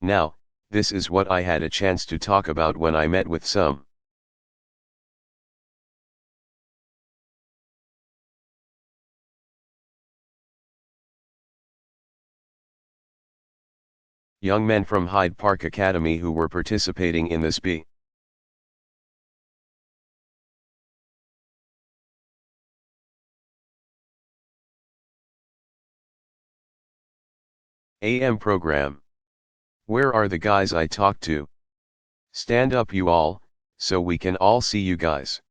Now, this is what I had a chance to talk about when I met with some young men from Hyde Park Academy who were participating in this B.A.M. program. Where are the guys I talked to? Stand up you all, so we can all see you guys.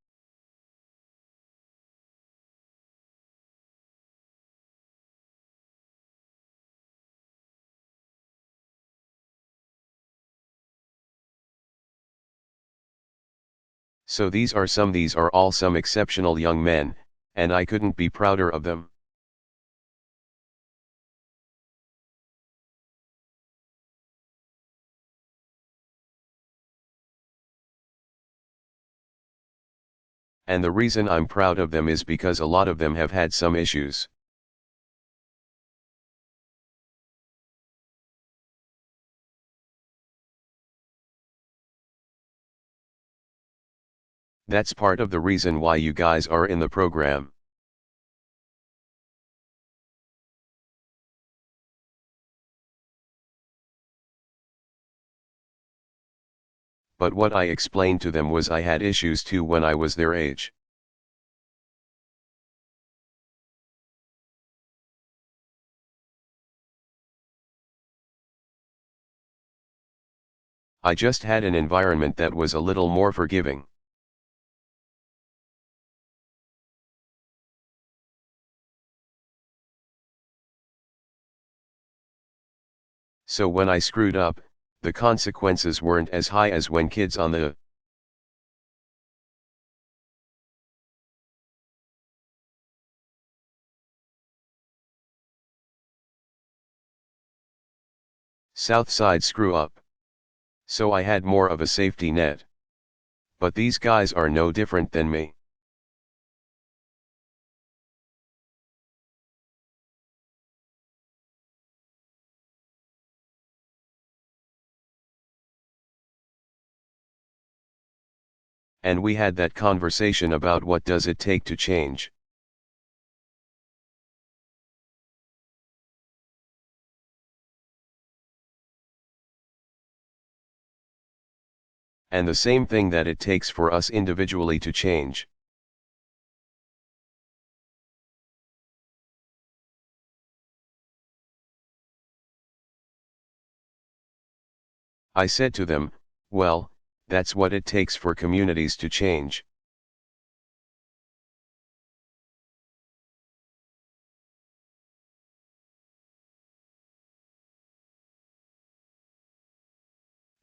So these are all some exceptional young men, and I couldn't be prouder of them. And the reason I'm proud of them is because a lot of them have had some issues. That's part of the reason why you guys are in the program. But what I explained to them was I had issues too when I was their age. I just had an environment that was a little more forgiving. So when I screwed up, the consequences weren't as high as when kids on the South Side screw up. So I had more of a safety net. But these guys are no different than me. And we had that conversation about what does it take to change. And the same thing that it takes for us individually to change. I said to them, well, that's what it takes for communities to change.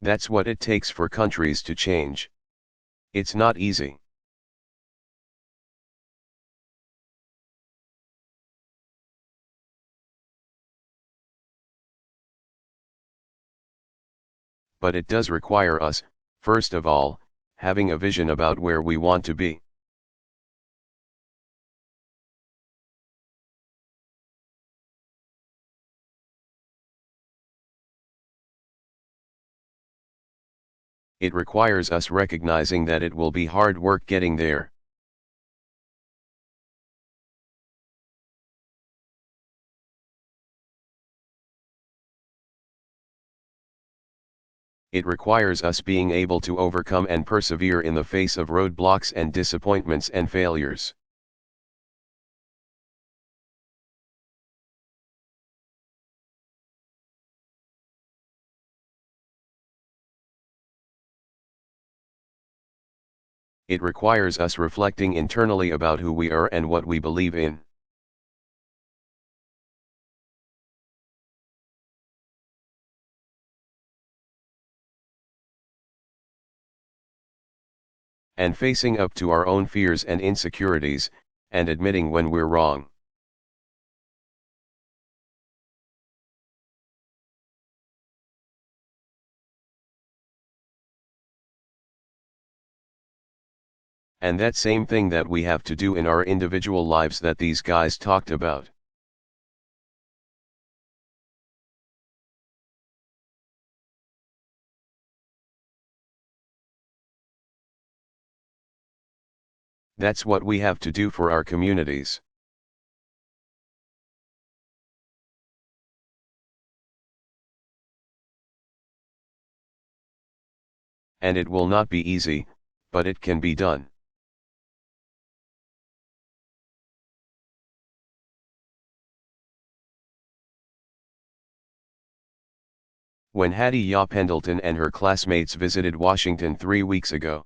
That's what it takes for countries to change. It's not easy. But it does require us, first of all, having a vision about where we want to be. It requires us recognizing that it will be hard work getting there. It requires us being able to overcome and persevere in the face of roadblocks and disappointments and failures. It requires us reflecting internally about who we are and what we believe in. And facing up to our own fears and insecurities, and admitting when we're wrong. And that same thing that we have to do in our individual lives that these guys talked about. That's what we have to do for our communities. And it will not be easy, but it can be done. When Hattie Pendleton and her classmates visited Washington 3 weeks ago,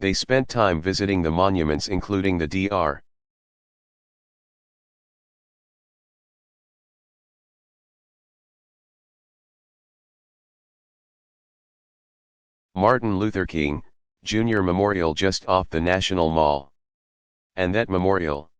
they spent time visiting the monuments including the Dr. Martin Luther King, Jr. Memorial just off the National Mall. And that memorial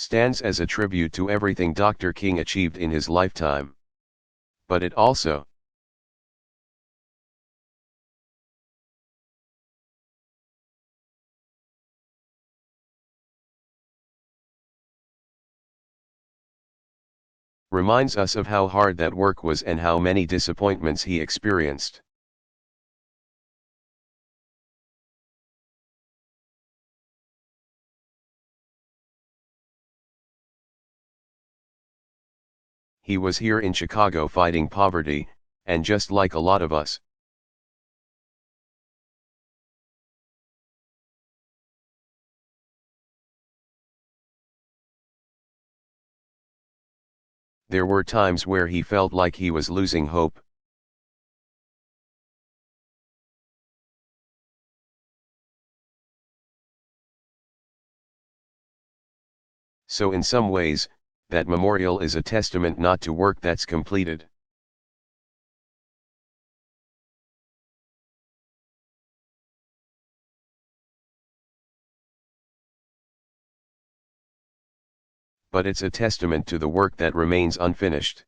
stands as a tribute to everything Dr. King achieved in his lifetime. But it also reminds us of how hard that work was and how many disappointments he experienced. He was here in Chicago fighting poverty, and just like a lot of us. There were times where he felt like he was losing hope. So in some ways, that memorial is a testament not to work that's completed, but it's a testament to the work that remains unfinished.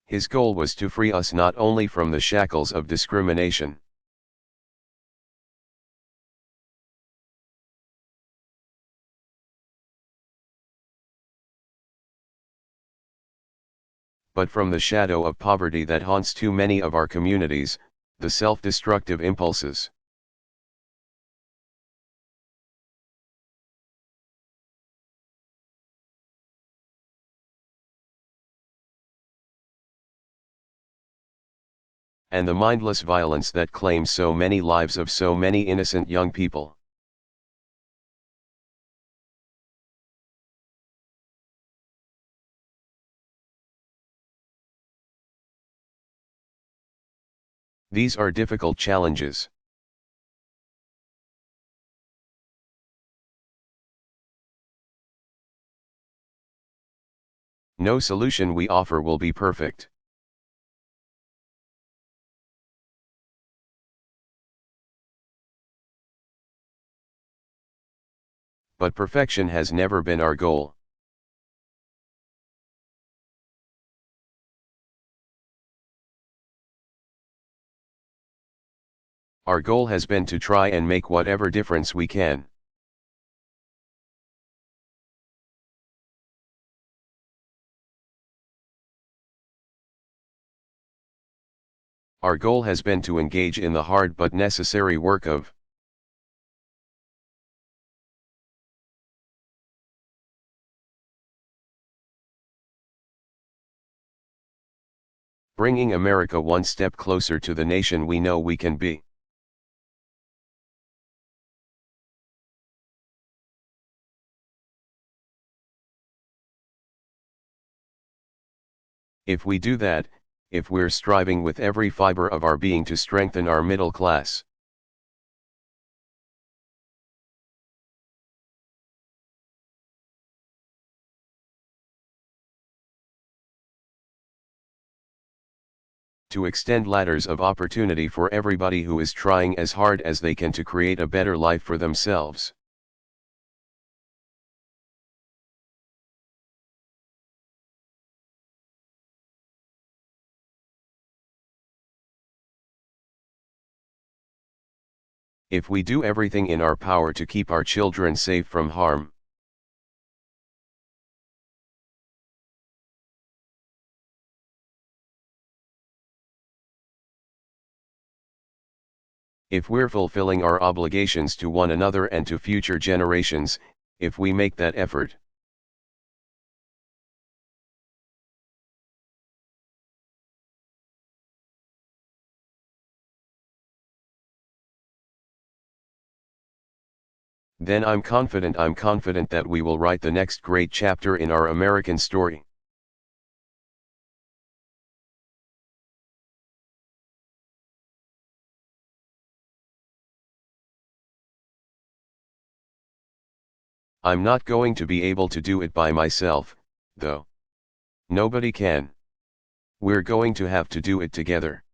His goal was to free us not only from the shackles of discrimination, but from the shadow of poverty that haunts too many of our communities, the self-destructive impulses. And the mindless violence that claims so many lives of so many innocent young people. These are difficult challenges. No solution we offer will be perfect. But perfection has never been our goal. Our goal has been to try and make whatever difference we can. Our goal has been to engage in the hard but necessary work of bringing America one step closer to the nation we know we can be. If we do that, if we're striving with every fiber of our being to strengthen our middle class, to extend ladders of opportunity for everybody who is trying as hard as they can to create a better life for themselves, if we do everything in our power to keep our children safe from harm. If we're fulfilling our obligations to one another and to future generations, if we make that effort. Then I'm confident that we will write the next great chapter in our American story. I'm not going to be able to do it by myself, though. Nobody can. We're going to have to do it together.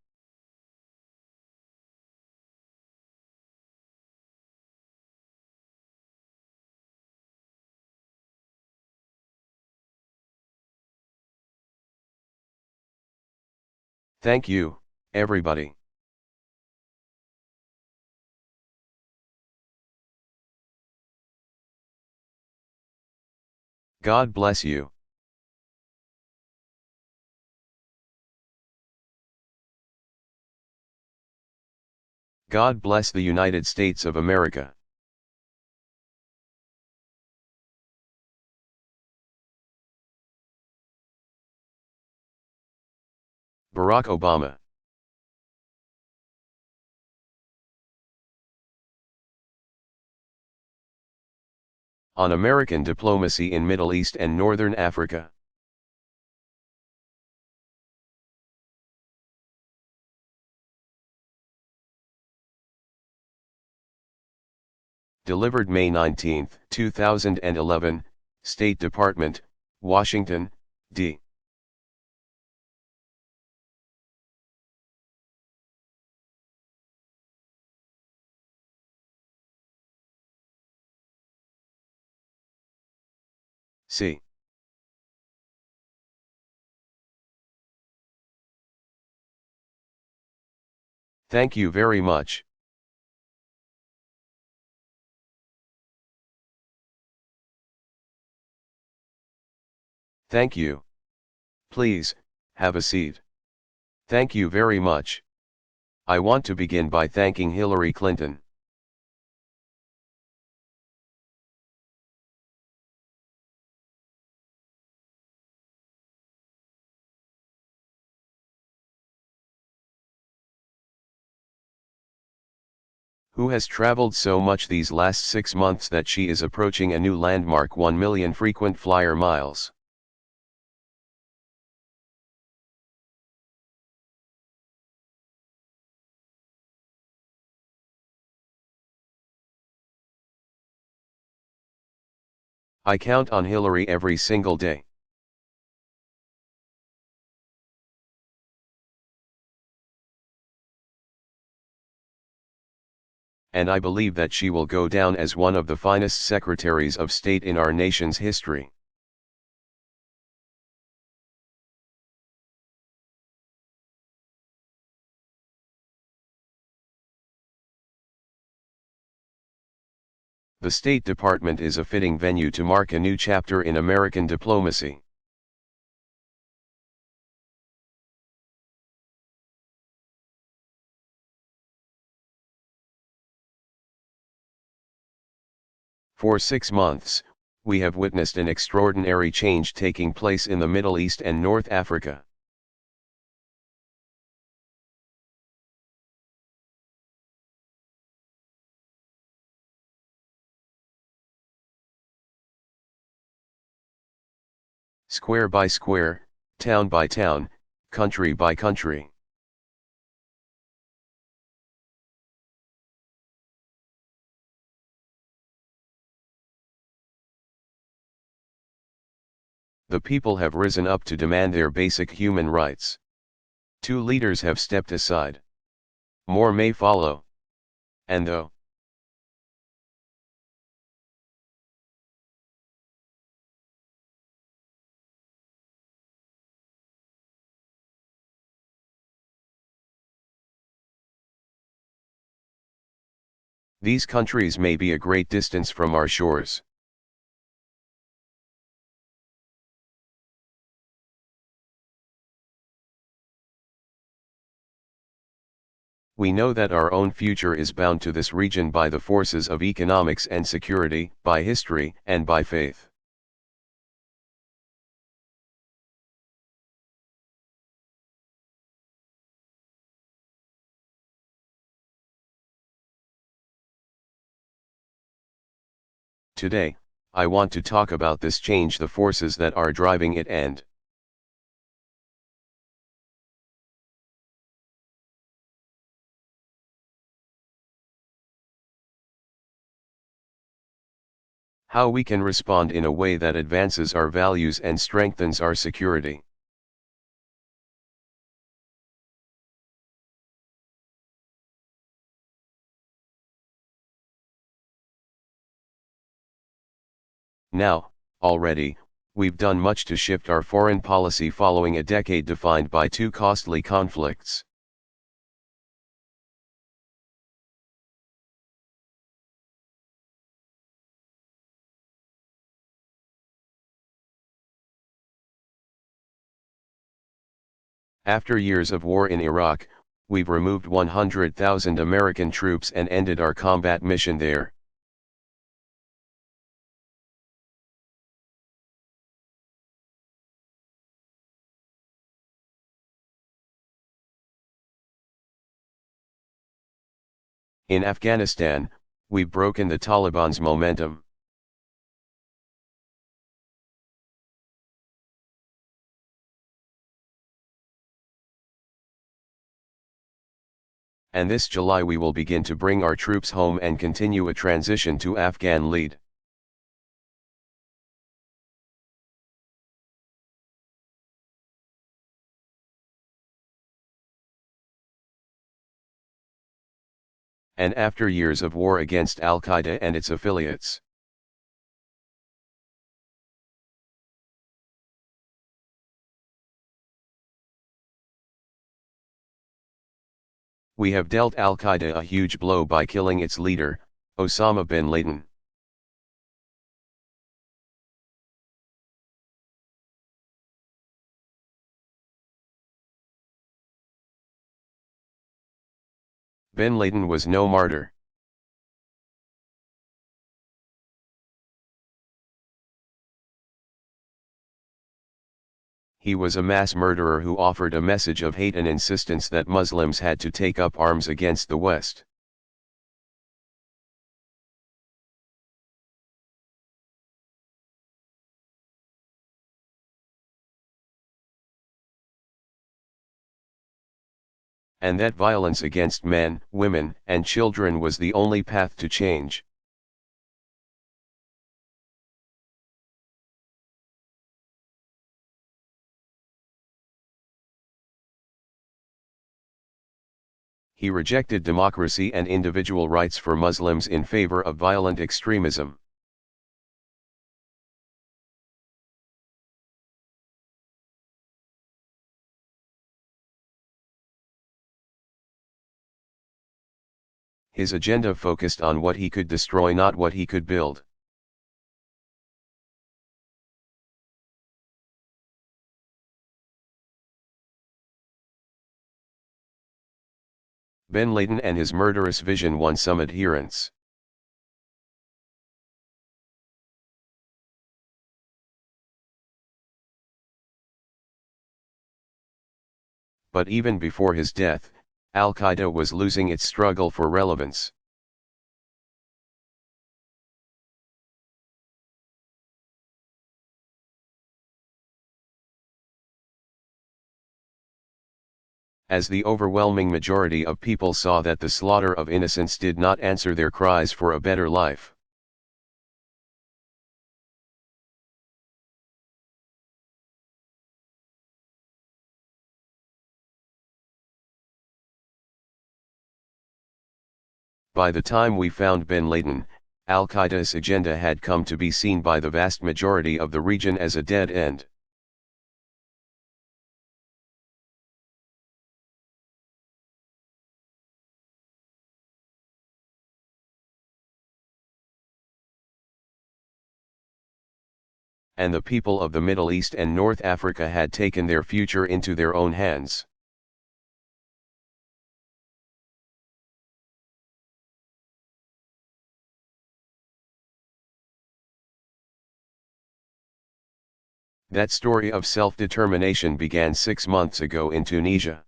Thank you, everybody. God bless you. God bless the United States of America. Barack Obama. On American diplomacy in Middle East and Northern Africa. Delivered May 19, 2011, State Department, Washington, D. C. Thank you very much. Thank you. Please, have a seat. Thank you very much. I want to begin by thanking Hillary Clinton. Who has traveled so much these last 6 months that she is approaching a new landmark: 1 million frequent flyer miles. I count on Hillary every single day. And I believe that she will go down as one of the finest secretaries of state in our nation's history. The State Department is a fitting venue to mark a new chapter in American diplomacy. For 6 months, we have witnessed an extraordinary change taking place in the Middle East and North Africa. Square by square, town by town, country by country. The people have risen up to demand their basic human rights. 2 leaders have stepped aside. More may follow. And though These countries may be a great distance from our shores. We know that our own future is bound to this region by the forces of economics and security, by history, and by faith. Today, I want to talk about this change, the forces that are driving it, and how we can respond in a way that advances our values and strengthens our security. Now, already, we've done much to shift our foreign policy following a decade defined by two costly conflicts. After years of war in Iraq, we've removed 100,000 American troops and ended our combat mission there. In Afghanistan, we've broken the Taliban's momentum. And this July we will begin to bring our troops home and continue a transition to Afghan lead. And after years of war against Al-Qaeda and its affiliates, we have dealt Al-Qaeda a huge blow by killing its leader, Osama bin Laden. Bin Laden was no martyr. He was a mass murderer who offered a message of hate and insistence that Muslims had to take up arms against the West. And that violence against men, women, and children was the only path to change. He rejected democracy and individual rights for Muslims in favor of violent extremism. His agenda focused on what he could destroy, not what he could build. Bin Laden and his murderous vision won some adherents. But even before his death, Al-Qaeda was losing its struggle for relevance. As the overwhelming majority of people saw that the slaughter of innocents did not answer their cries for a better life. By the time we found bin Laden, Al-Qaeda's agenda had come to be seen by the vast majority of the region as a dead end. and the people of the Middle East and North Africa had taken their future into their own hands. That story of self-determination began 6 months ago in Tunisia.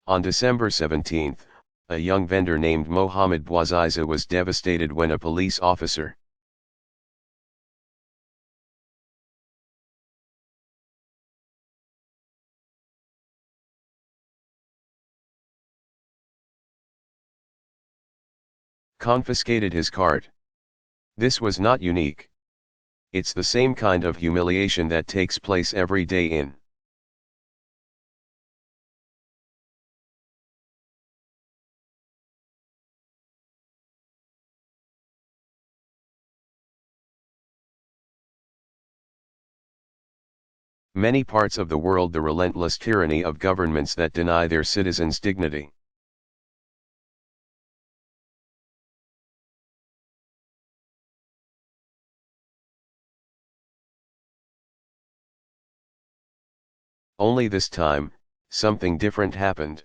On December 17, a young vendor named Mohamed Bouazizi was devastated when a police officer confiscated his cart. This was not unique. It's the same kind of humiliation that takes place every day in many parts of the world, the relentless tyranny of governments that deny their citizens dignity. Only this time, something different happened.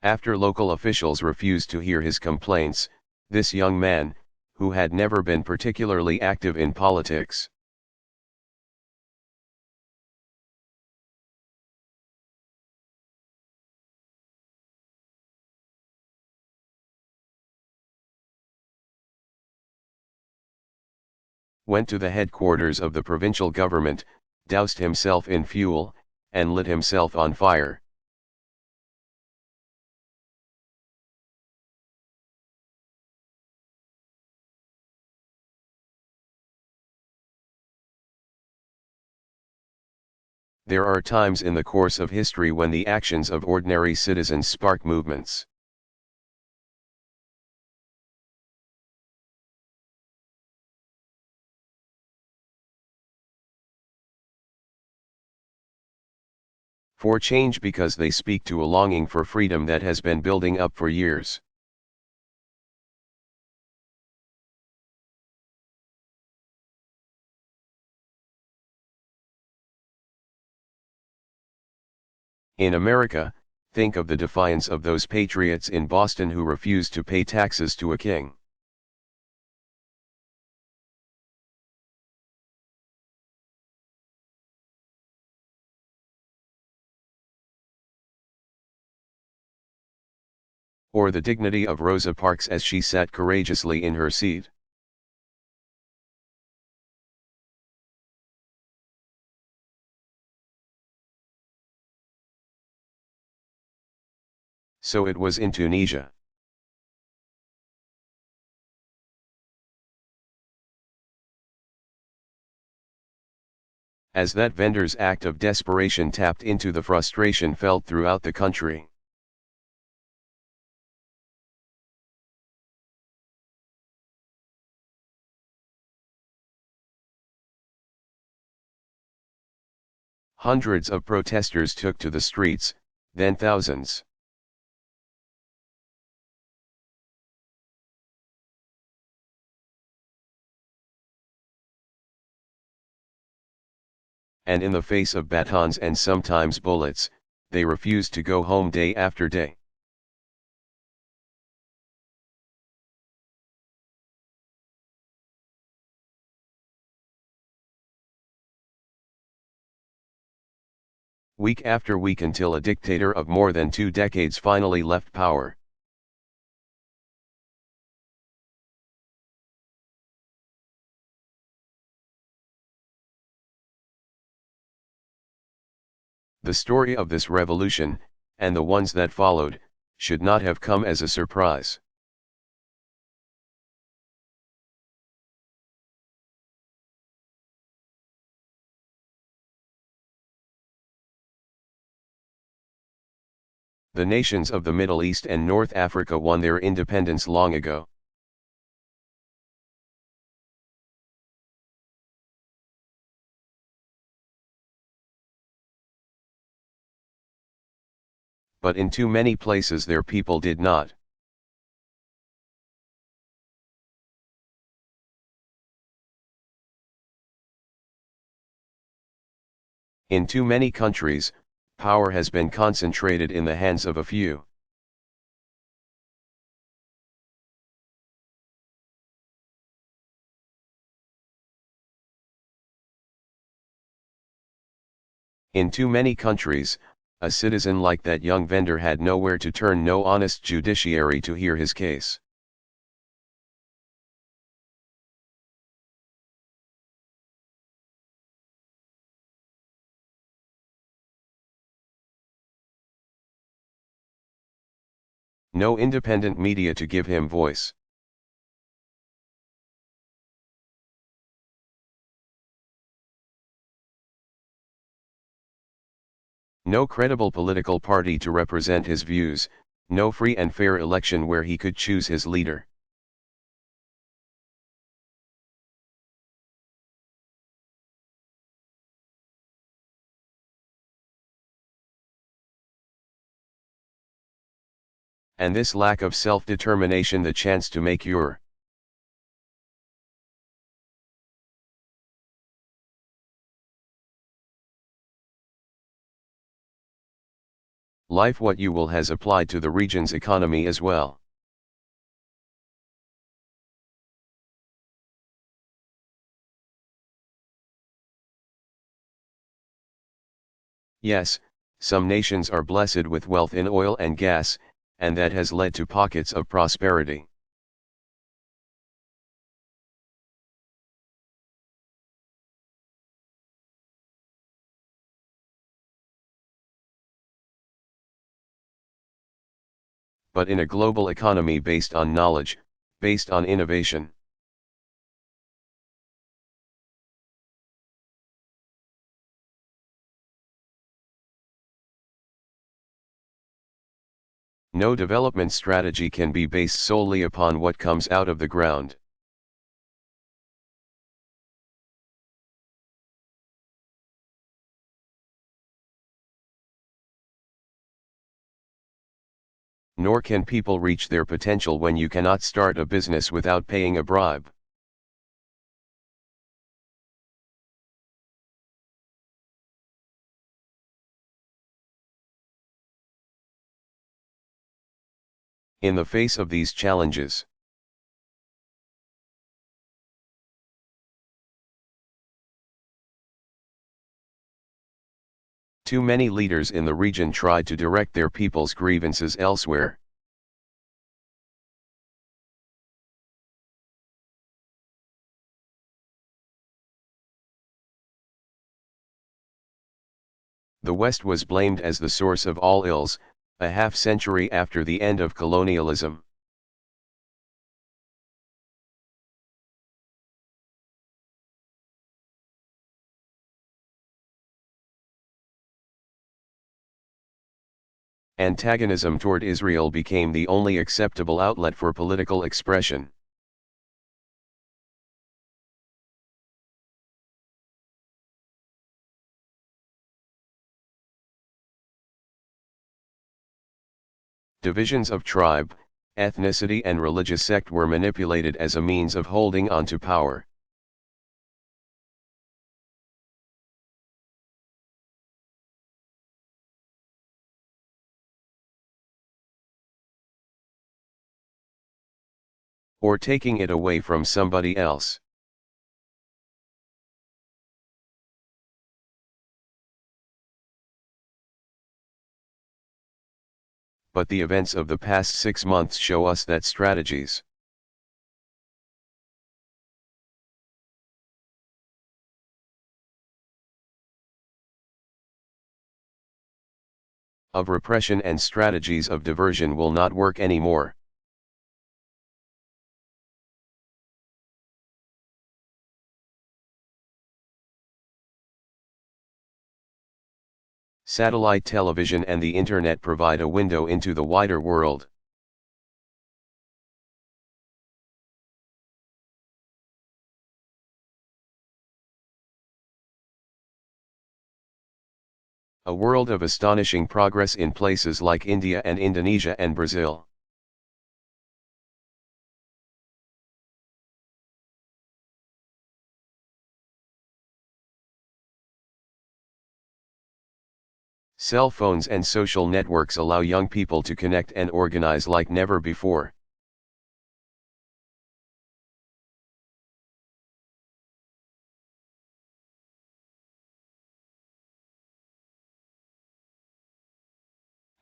After local officials refused to hear his complaints, this young man, who had never been particularly active in politics, went to the headquarters of the provincial government, doused himself in fuel, and lit himself on fire. There are times in the course of history when the actions of ordinary citizens spark movements. For change, because they speak to a longing for freedom that has been building up for years. In America, think of the defiance of those patriots in Boston who refused to pay taxes to a king. Or the dignity of Rosa Parks as she sat courageously in her seat. So it was in Tunisia. As that vendor's act of desperation tapped into the frustration felt throughout the country. Hundreds of protesters took to the streets, then thousands. And in the face of batons and sometimes bullets, they refused to go home day after day. Week after week, until a dictator of more than 2 decades finally left power. The story of this revolution, and the ones that followed, should not have come as a surprise. The nations of the Middle East and North Africa won their independence long ago. but in too many places their people did not. In too many countries, power has been concentrated in the hands of a few. In too many countries, a citizen like that young vendor had nowhere to turn, no honest judiciary to hear his case. No independent media to give him voice. No credible political party to represent his views, no free and fair election where he could choose his leader. And this lack of self-determination the chance to make your life what you will has applied to the region's economy as well. Yes, some nations are blessed with wealth in oil and gas, and that has led to pockets of prosperity. But in a global economy based on knowledge, based on innovation, no development strategy can be based solely upon what comes out of the ground. Nor can people reach their potential when you cannot start a business without paying a bribe. In the face of these challenges, too many leaders in the region tried to direct their people's grievances elsewhere. The West was blamed as the source of all ills, a half-century after the end of colonialism. Antagonism toward Israel became the only acceptable outlet for political expression. Divisions of tribe, ethnicity and religious sect were manipulated as a means of holding on to power. Or taking it away from somebody else. But the events of the past 6 months show us that strategies of repression and strategies of diversion will not work anymore. Satellite television and the internet provide a window into the wider world. A world of astonishing progress in places like India and Indonesia and Brazil. Cell phones and social networks allow young people to connect and organize like never before.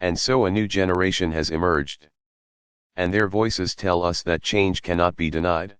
And so a new generation has emerged. And their voices tell us that change cannot be denied.